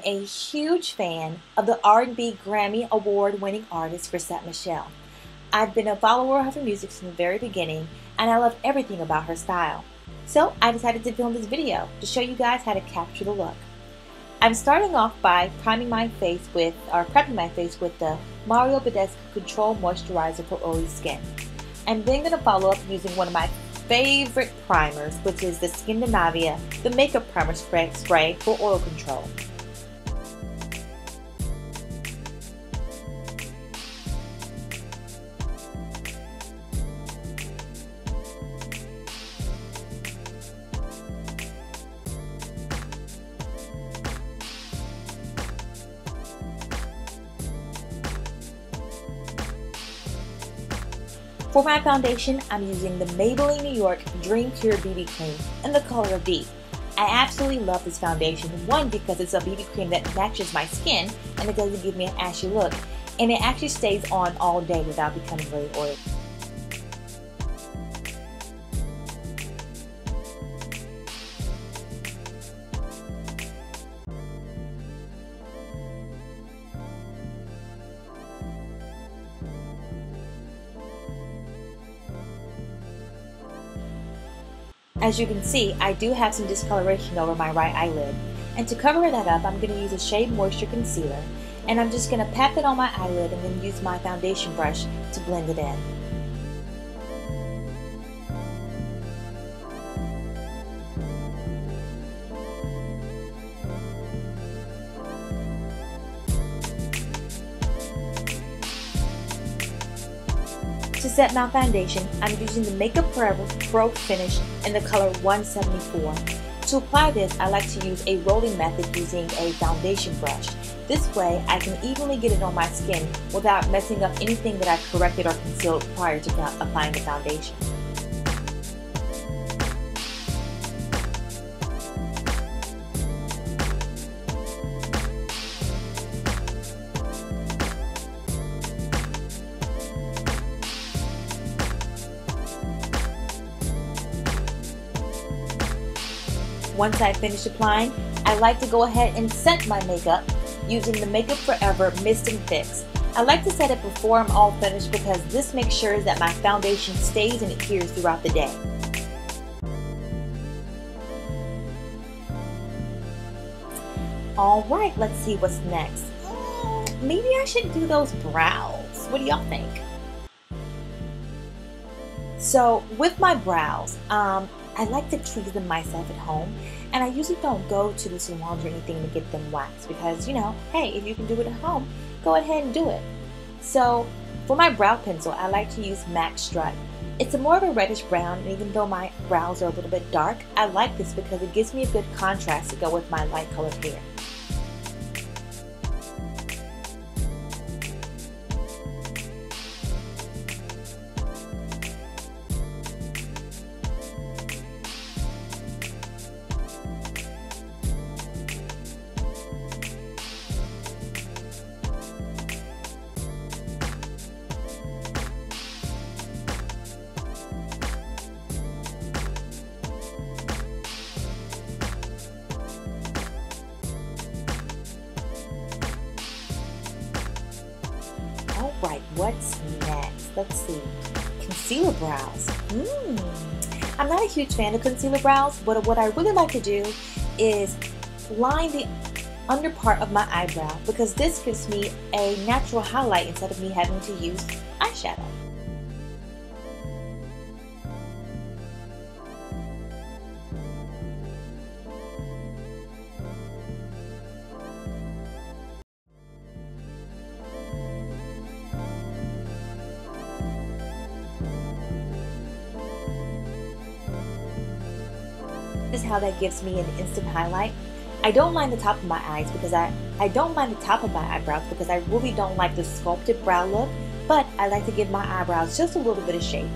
a huge fan of the R&B Grammy Award-winning artist Chrisette Michele. I've been a follower of her music since the very beginning, and I love everything about her style. So I decided to film this video to show you guys how to capture the look. I'm starting off by prepping my face with the Mario Badescu Control Moisturizer for oily skin. I'm then going to follow up using one of my favorite primers, which is the Skindinavia, the Makeup Primer Spray for oil control. For my foundation, I'm using the Maybelline New York Dream Cure BB Cream in the color Deep. I absolutely love this foundation, one because it's a BB cream that matches my skin and it doesn't give me an ashy look, and it actually stays on all day without becoming really oily. As you can see, I do have some discoloration over my right eyelid, and to cover that up, I'm going to use a Shea Moisture Concealer, and I'm just going to pat it on my eyelid and then use my foundation brush to blend it in. To set my foundation, I'm using the Makeup Forever Pro Finish in the color 174. To apply this, I like to use a rolling method using a foundation brush. This way, I can evenly get it on my skin without messing up anything that I've corrected or concealed prior to applying the foundation. Once I finish applying, I like to go ahead and set my makeup using the Makeup Forever Mist and Fix. I like to set it before I'm all finished because this makes sure that my foundation stays and adheres throughout the day. Alright, let's see what's next. Maybe I should do those brows. What do y'all think? So with my brows, I like to tweeze them myself at home, and I usually don't go to the salons or anything to get them waxed because, you know, hey, if you can do it at home, go ahead and do it. So for my brow pencil, I like to use MAC Strut. It's a more of a reddish brown, and even though my brows are a little bit dark, I like this because it gives me a good contrast to go with my light colored hair. Alright, what's next? Let's see. Concealer brows. I'm not a huge fan of concealer brows, but what I really like to do is line the under part of my eyebrow because this gives me a natural highlight instead of me having to use eyeshadow. This is how that gives me an instant highlight. I don't line the top of my eyes because I don't line the top of my eyebrows because I really don't like the sculpted brow look, but I like to give my eyebrows just a little bit of shape.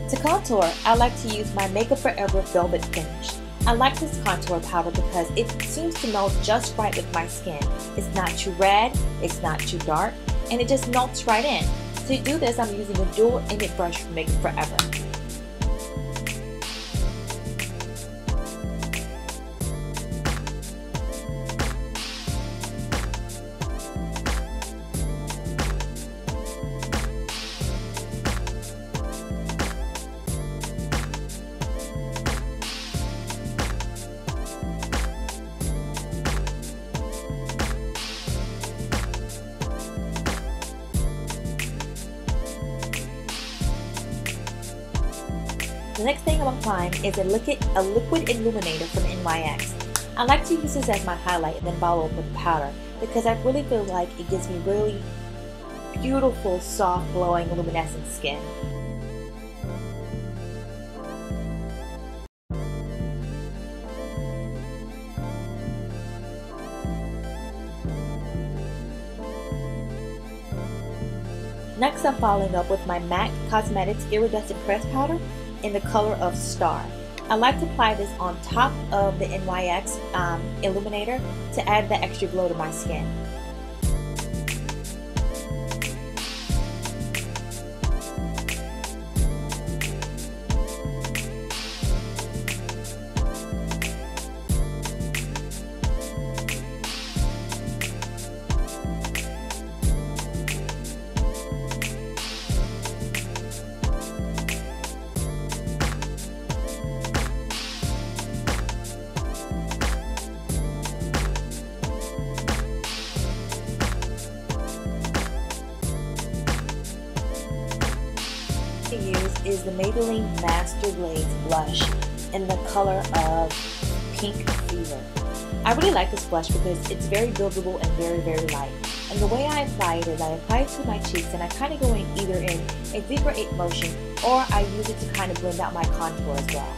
To contour, I like to use my Makeup Forever Velvet Finish. I like this contour powder because it seems to melt just right with my skin. It's not too red, it's not too dark, and it just melts right in. To do this, I'm using a dual-ended brush from Makeup Forever. next thing I'm applying is a liquid illuminator from NYX. I like to use this as my highlight and then follow up with powder because I really feel like it gives me really beautiful, soft, glowing, luminescent skin. Next, I'm following up with my MAC Cosmetics Iridescent Press Powder in the color of Star. I like to apply this on top of the NYX Illuminator to add the extra glow to my skin. Use is the Maybelline Master Glaze blush in the color of Pink Fever. I really like this blush because it's very buildable and very, very light. And the way I apply it is I apply it to my cheeks and I kind of go in either in a figure 8 motion or I use it to kind of blend out my contour as well.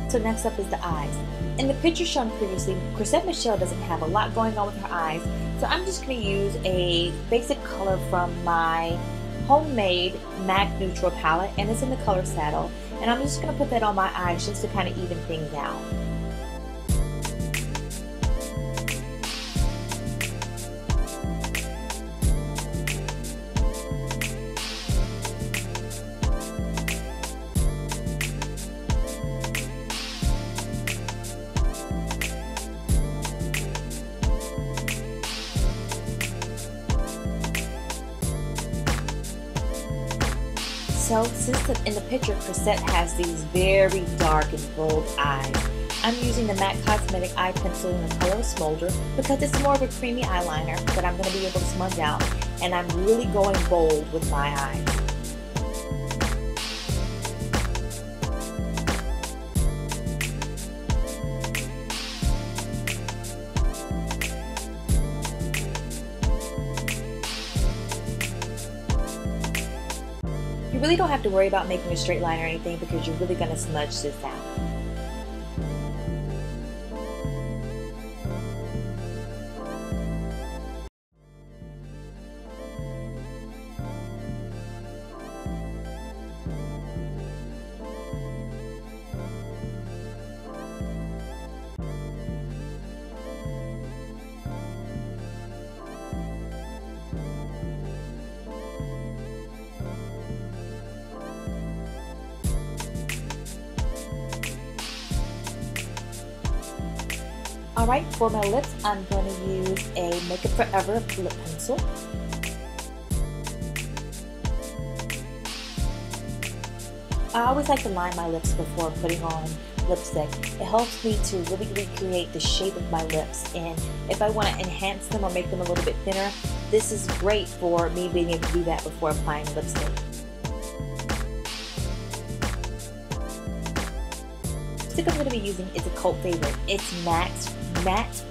So next up is the eyes. In the picture shown previously, Chrisette Michele doesn't have a lot going on with her eyes, so I'm just going to use a basic color from my homemade MAC Neutral palette, and it's in the color Saddle, and I'm just going to put that on my eyes just to kind of even things out. So since in the picture Chrisette has these very dark and bold eyes, I'm using the MAC Cosmetic Eye Pencil in the color Smolder because it's more of a creamy eyeliner that I'm going to be able to smudge out, and I'm really going bold with my eyes. You really don't have to worry about making a straight line or anything because you're really going to smudge this out. Alright, for my lips, I'm going to use a Make Up Forever lip pencil. I always like to line my lips before putting on lipstick. It helps me to really recreate the shape of my lips, and if I want to enhance them or make them a little bit thinner, this is great for me being able to do that before applying lipstick. The lipstick I'm going to be using is a cult favorite. It's Matte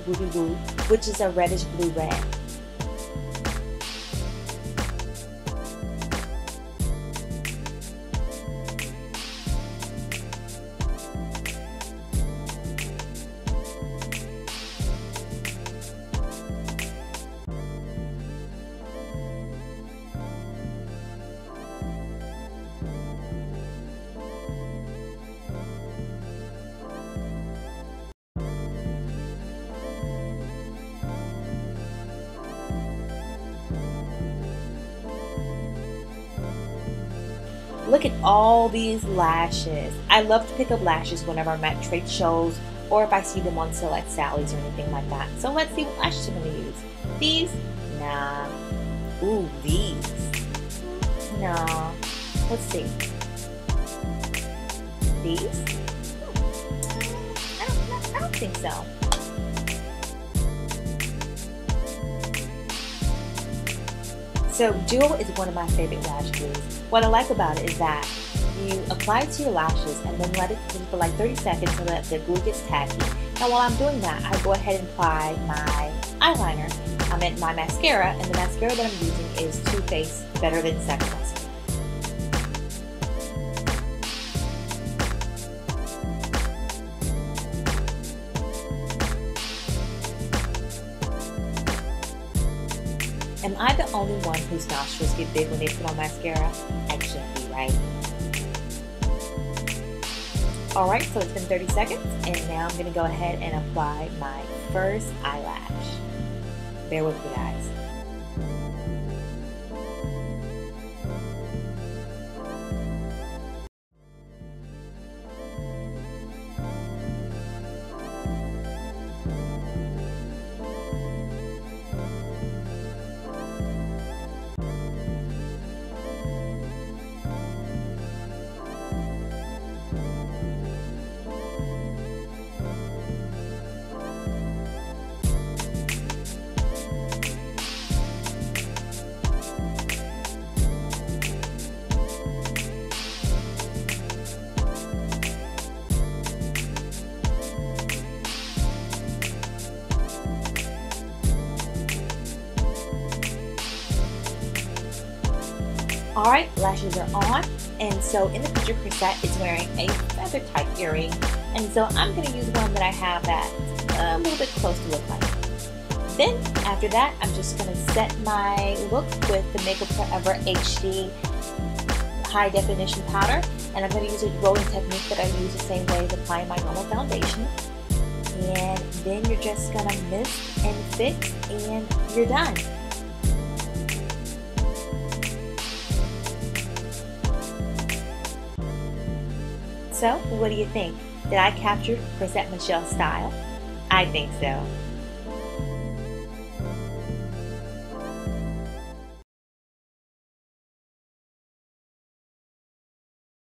Ruby Woo, which is a reddish blue red. Look at all these lashes. I love to pick up lashes whenever I'm at trade shows or if I see them on sale at Sally's or anything like that. So let's see what lashes I'm going to use. These? Nah. Ooh, these. Nah. Let's see. these? I don't think so. So Duo is one of my favorite lash glues. What I like about it is that you apply it to your lashes and then let it sit for like 30 seconds so that the glue gets tacky. Now while I'm doing that, I go ahead and apply my eyeliner. I meant my mascara, and the mascara that I'm using is Too Faced Better Than Sex. Am I the only one whose nostrils get big when they put on mascara? I can't be, right? Alright, so it's been 30 seconds, and now I'm going to go ahead and apply my first eyelash. Bear with me, guys. Alright, lashes are on, and so in the picture Chrisette is wearing a feather type earring, and so I'm going to use one that I have that's a little bit close to look like. Then after that, I'm just going to set my look with the Makeup Forever HD High Definition Powder, and I'm going to use a rolling technique that I use the same way as applying my normal foundation. And then you're just going to mist and fix, and you're done. So, what do you think? Did I capture Chrisette Michele's style? I think so.